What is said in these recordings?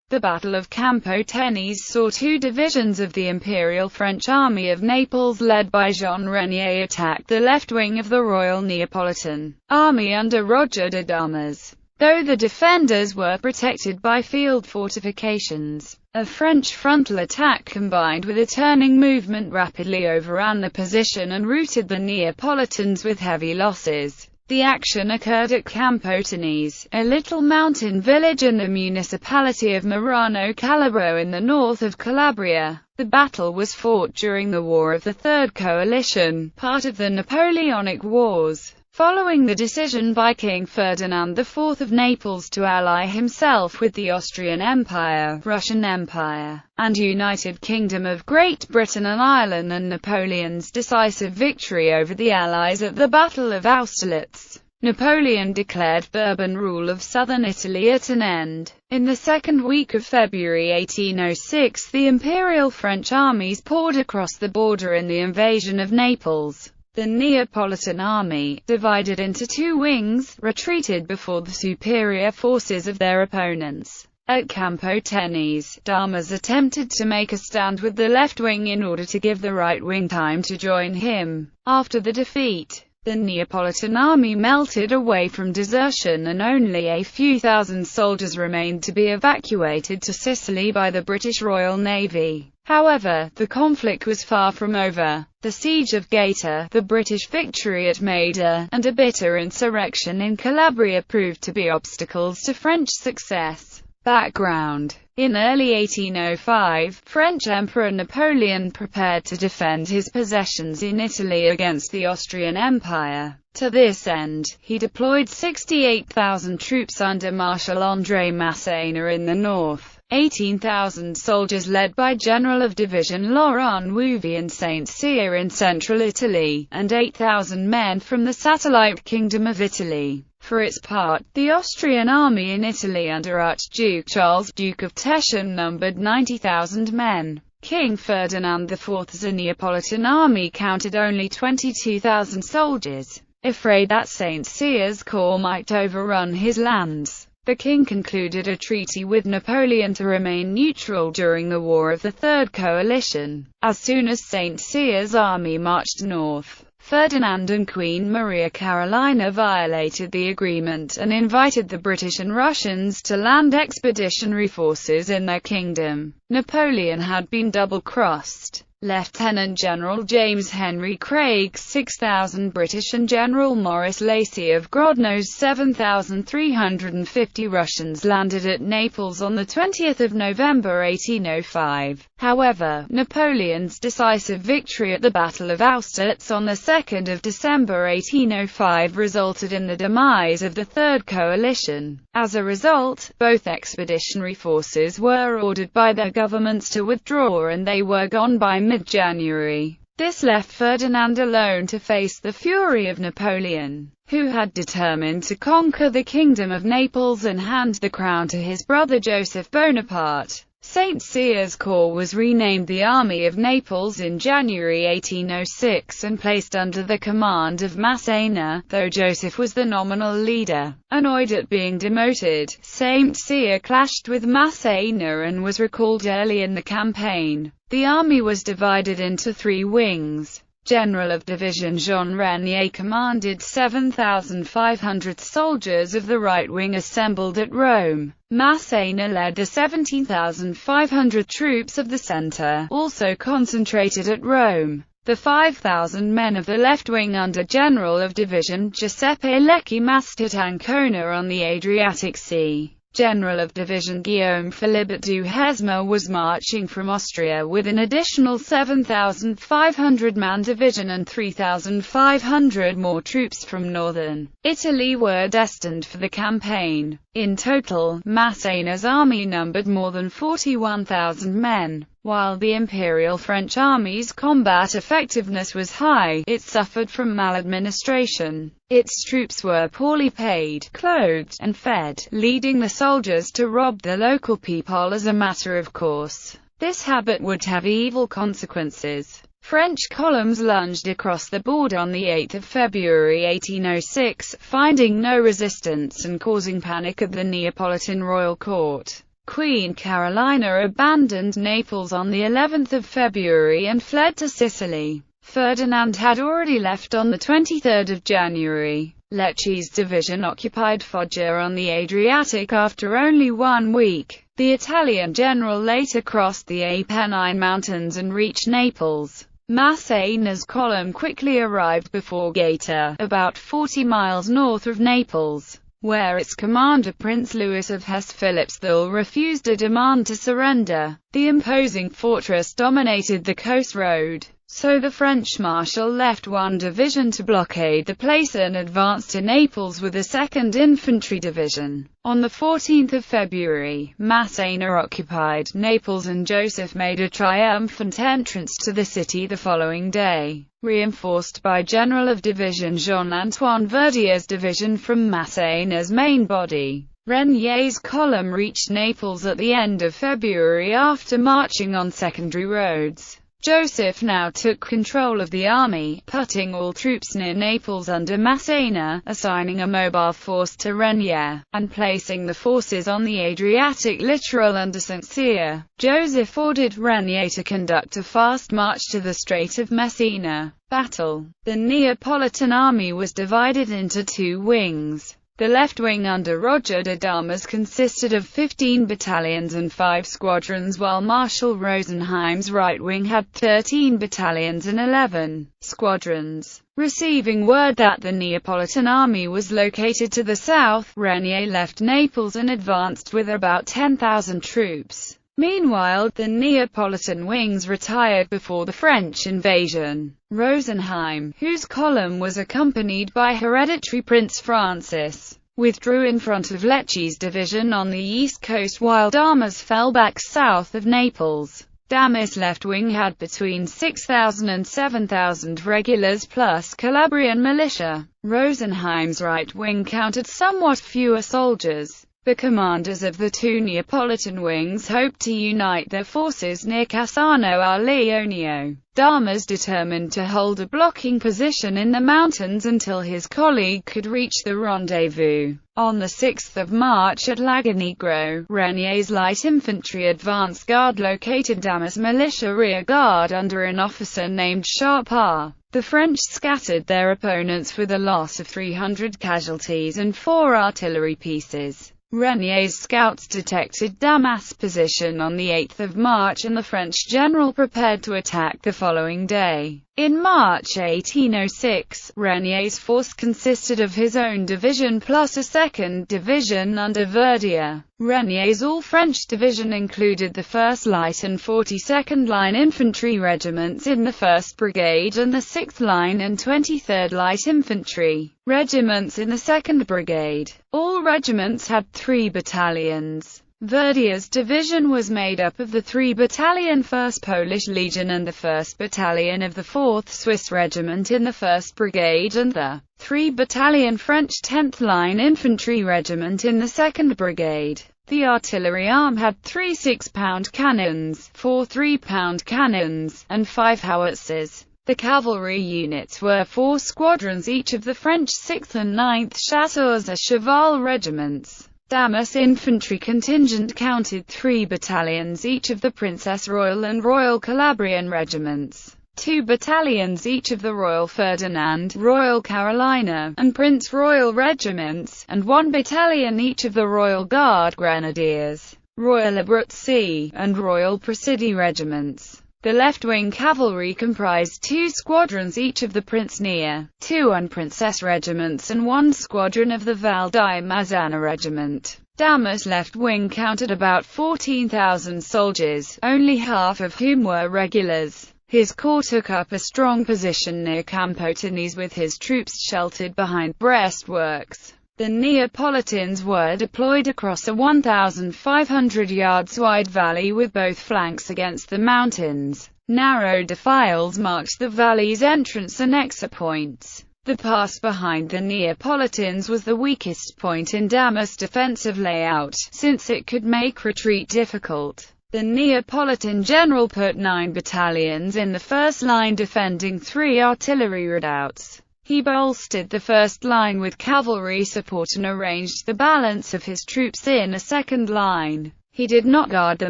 The Battle of Campo Tenese saw two divisions of the Imperial French Army of Naples led by Jean Renier attack the left wing of the Royal Neapolitan Army under Roger de Damas. Though the defenders were protected by field fortifications, a French frontal attack combined with a turning movement rapidly overran the position and routed the Neapolitans with heavy losses. The action occurred at Campo Tenese, a little mountain village in the municipality of Murano Calabro in the north of Calabria. The battle was fought during the War of the Third Coalition, part of the Napoleonic Wars. Following the decision by King Ferdinand IV of Naples to ally himself with the Austrian Empire, Russian Empire, and United Kingdom of Great Britain and Ireland, and Napoleon's decisive victory over the Allies at the Battle of Austerlitz, Napoleon declared Bourbon rule of southern Italy at an end. In the second week of February 1806, the Imperial French armies poured across the border in the invasion of Naples. The Neapolitan army, divided into two wings, retreated before the superior forces of their opponents. At Campo Tenese, Damas attempted to make a stand with the left wing in order to give the right wing time to join him. After the defeat, the Neapolitan army melted away from desertion and only a few thousand soldiers remained to be evacuated to Sicily by the British Royal Navy. However, the conflict was far from over. The siege of Gaeta, the British victory at Maida, and a bitter insurrection in Calabria proved to be obstacles to French success. Background: in early 1805, French Emperor Napoleon prepared to defend his possessions in Italy against the Austrian Empire. To this end, he deployed 68,000 troops under Marshal André Masséna in the north. 18,000 soldiers led by General of Division Laurent Wouvier in St. Cyr in central Italy, and 8,000 men from the satellite Kingdom of Italy. For its part, the Austrian army in Italy under Archduke Charles, Duke of Teschen, numbered 90,000 men. King Ferdinand IV's Neapolitan army counted only 22,000 soldiers. Afraid that St. Cyr's corps might overrun his lands, the king concluded a treaty with Napoleon to remain neutral during the War of the Third Coalition. As soon as St. Cyr's army marched north, Ferdinand and Queen Maria Carolina violated the agreement and invited the British and Russians to land expeditionary forces in their kingdom. Napoleon had been double-crossed. Lieutenant General James Henry Craig's 6,000 British and General Maurice Lacy of Grodno's 7,350 Russians landed at Naples on 20 November 1805. However, Napoleon's decisive victory at the Battle of Austerlitz on 2 December 1805 resulted in the demise of the Third Coalition. As a result, both expeditionary forces were ordered by their governments to withdraw, and they were gone by mid-January. This left Ferdinand alone to face the fury of Napoleon, who had determined to conquer the Kingdom of Naples and hand the crown to his brother Joseph Bonaparte. St. Cyr's corps was renamed the Army of Naples in January 1806 and placed under the command of Masséna, though Joseph was the nominal leader. Annoyed at being demoted, St. Cyr clashed with Masséna and was recalled early in the campaign. The army was divided into three wings. General of Division Jean Renier commanded 7,500 soldiers of the right wing assembled at Rome. Masséna led the 17,500 troops of the centre, also concentrated at Rome. The 5,000 men of the left wing under General of Division Giuseppe Lecce massed at Ancona on the Adriatic Sea. General of Division Guillaume Philibert du Hesme was marching from Austria with an additional 7,500-man division, and 3,500 more troops from northern Italy were destined for the campaign. In total, Masséna's army numbered more than 41,000 men. While the Imperial French Army's combat effectiveness was high, it suffered from maladministration. Its troops were poorly paid, clothed, and fed, leading the soldiers to rob the local people as a matter of course. This habit would have evil consequences. French columns lunged across the border on 8 February 1806, finding no resistance and causing panic at the Neapolitan royal court. Queen Carolina abandoned Naples on the 11th of February and fled to Sicily. Ferdinand had already left on the 23rd of January. Lecce's division occupied Foggia on the Adriatic after only 1 week. The Italian general later crossed the Apennine Mountains and reached Naples. Massena's column quickly arrived before Gaeta, about 40 miles north of Naples, where its commander Prince Louis of Hesse-Philippsthal refused a demand to surrender. The imposing fortress dominated the coast road, so the French marshal left one division to blockade the place and advanced to Naples with a 2nd Infantry Division. On the 14th of February, Massena occupied Naples and Joseph made a triumphant entrance to the city the following day, reinforced by General of Division Jean-Antoine Verdier's division from Massena's main body. Regnier's column reached Naples at the end of February after marching on secondary roads. Joseph now took control of the army, putting all troops near Naples under Massena, assigning a mobile force to Renier, and placing the forces on the Adriatic littoral under St. Cyr. Joseph ordered Renier to conduct a fast march to the Strait of Messina. Battle. The Neapolitan army was divided into 2 wings. The left wing under Roger de Damas consisted of 15 battalions and 5 squadrons, while Marshal Rosenheim's right wing had 13 battalions and 11 squadrons. Receiving word that the Neapolitan army was located to the south, Renier left Naples and advanced with about 10,000 troops. Meanwhile, the Neapolitan wings retired before the French invasion. Rosenheim, whose column was accompanied by hereditary Prince Francis, withdrew in front of Lecce's division on the east coast while Damas fell back south of Naples. Damas' left wing had between 6,000 and 7,000 regulars plus Calabrian militia. Rosenheim's right wing counted somewhat fewer soldiers. The commanders of the 2 Neapolitan wings hoped to unite their forces near Cassano al Leonio. Damas determined to hold a blocking position in the mountains until his colleague could reach the rendezvous. On the 6th of March at Lagonegro, Renier's light infantry advance guard located Damas' militia rear guard under an officer named Charpart. The French scattered their opponents with a loss of 300 casualties and 4 artillery pieces. Renier's scouts detected Damas' position on the 8th of March and the French general prepared to attack the following day. In March 1806, Renier's force consisted of his own division plus a 2nd division under Verdier. Renier's all-French division included the 1st Light and 42nd Line Infantry regiments in the 1st Brigade and the 6th Line and 23rd Light Infantry regiments in the 2nd Brigade. All regiments had 3 battalions. Verdier's division was made up of the 3-battalion 1st Polish Legion and the 1st Battalion of the 4th Swiss Regiment in the 1st Brigade and the 3-battalion French 10th Line Infantry Regiment in the 2nd Brigade. The artillery arm had 3 6-pound cannons, 4 3-pound cannons, and 5 howitzers. The cavalry units were 4 squadrons each of the French 6th and 9th Chasseurs à Cheval regiments. Damas' infantry contingent counted 3 battalions each of the Princess Royal and Royal Calabrian regiments, 2 battalions each of the Royal Ferdinand, Royal Carolina, and Prince Royal regiments, and 1 battalion each of the Royal Guard Grenadiers, Royal Abruzzi, and Royal Presidio regiments. The left-wing cavalry comprised 2 squadrons each of the Prince Nea, 2 and Princess regiments and 1 squadron of the Val di Mazzana regiment. Damas' left wing counted about 14,000 soldiers, only half of whom were regulars. His corps took up a strong position near Campo Tenese with his troops sheltered behind breastworks. The Neapolitans were deployed across a 1,500 yards wide valley with both flanks against the mountains. Narrow defiles marked the valley's entrance and exit points. The pass behind the Neapolitans was the weakest point in Damas' defensive layout, since it could make retreat difficult. The Neapolitan general put 9 battalions in the first line defending 3 artillery redoubts. He bolstered the first line with cavalry support and arranged the balance of his troops in a second line. He did not guard the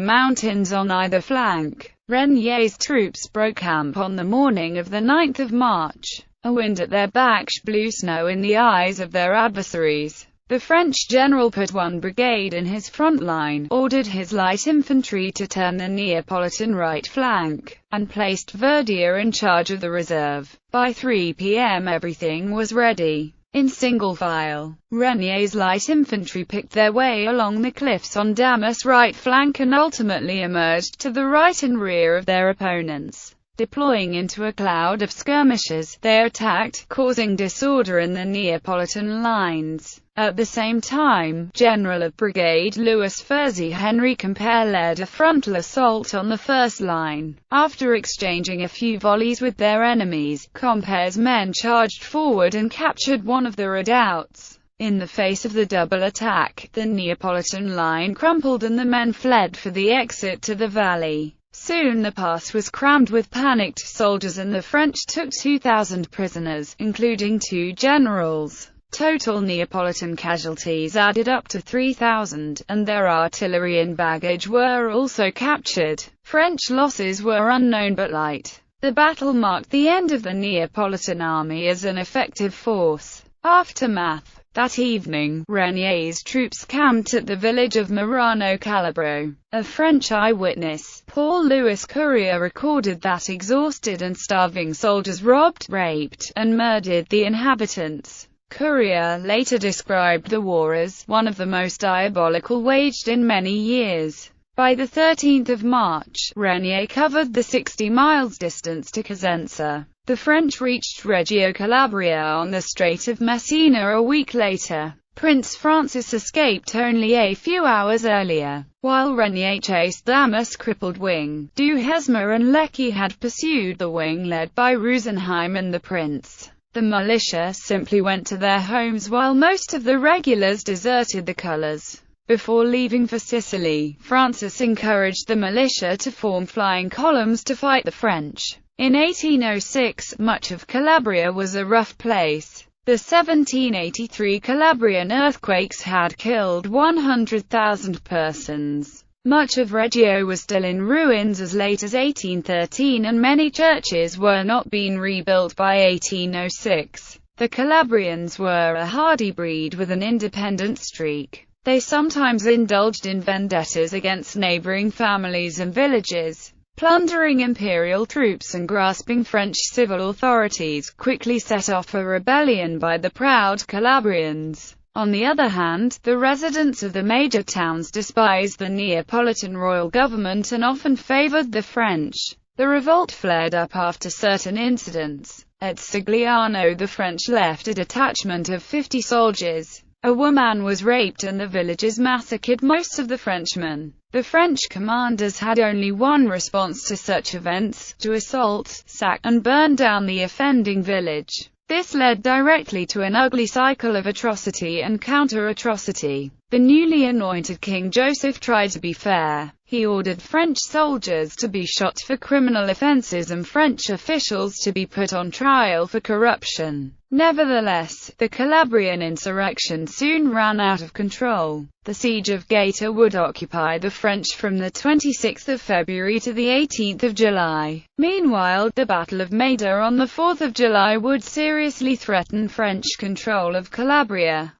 mountains on either flank. Regnier's troops broke camp on the morning of the 9th of March. A wind at their backs blew snow in the eyes of their adversaries. The French general put one brigade in his front line, ordered his light infantry to turn the Neapolitan right flank, and placed Verdier in charge of the reserve. By 3 p.m. everything was ready. In single file, Regnier's light infantry picked their way along the cliffs on Damas' right flank and ultimately emerged to the right and rear of their opponents. Deploying into a cloud of skirmishers, they attacked, causing disorder in the Neapolitan lines. At the same time, General of Brigade Louis Furzy Henry Quimper led a frontal assault on the first line. After exchanging a few volleys with their enemies, Quimper's men charged forward and captured one of the redoubts. In the face of the double attack, the Neapolitan line crumpled and the men fled for the exit to the valley. Soon the pass was crammed with panicked soldiers and the French took 2,000 prisoners, including 2 generals. Total Neapolitan casualties added up to 3,000, and their artillery and baggage were also captured. French losses were unknown but light. The battle marked the end of the Neapolitan army as an effective force. Aftermath. That evening, Regnier's troops camped at the village of Murano Calabro. A French eyewitness, Paul-Louis Courier, recorded that exhausted and starving soldiers robbed, raped, and murdered the inhabitants. Courier later described the war as one of the most diabolical waged in many years. By the 13th of March, Regnier covered the 60 miles distance to Cosenza. The French reached Reggio Calabria on the Strait of Messina a week later. Prince Francis escaped only a few hours earlier. While Regnier chased Damas' crippled wing, Duhesme and Lecce had pursued the wing led by Rosenheim and the prince. The militia simply went to their homes while most of the regulars deserted the colours. Before leaving for Sicily, Francis encouraged the militia to form flying columns to fight the French. In 1806, much of Calabria was a rough place. The 1783 Calabrian earthquakes had killed 100,000 persons. Much of Reggio was still in ruins as late as 1813 and many churches were not being rebuilt by 1806. The Calabrians were a hardy breed with an independent streak. They sometimes indulged in vendettas against neighboring families and villages. Plundering imperial troops and grasping French civil authorities quickly set off a rebellion by the proud Calabrians. On the other hand, the residents of the major towns despised the Neapolitan royal government and often favored the French. The revolt flared up after certain incidents. At Sigliano, the French left a detachment of 50 soldiers. A woman was raped and the villagers massacred most of the Frenchmen. The French commanders had only one response to such events: to assault, sack, and burn down the offending village. This led directly to an ugly cycle of atrocity and counter-atrocity. The newly anointed King Joseph tried to be fair. He ordered French soldiers to be shot for criminal offences and French officials to be put on trial for corruption. Nevertheless, the Calabrian insurrection soon ran out of control. The siege of Gaeta would occupy the French from the 26th of February to the 18th of July. Meanwhile, the Battle of Maida on the 4th of July would seriously threaten French control of Calabria.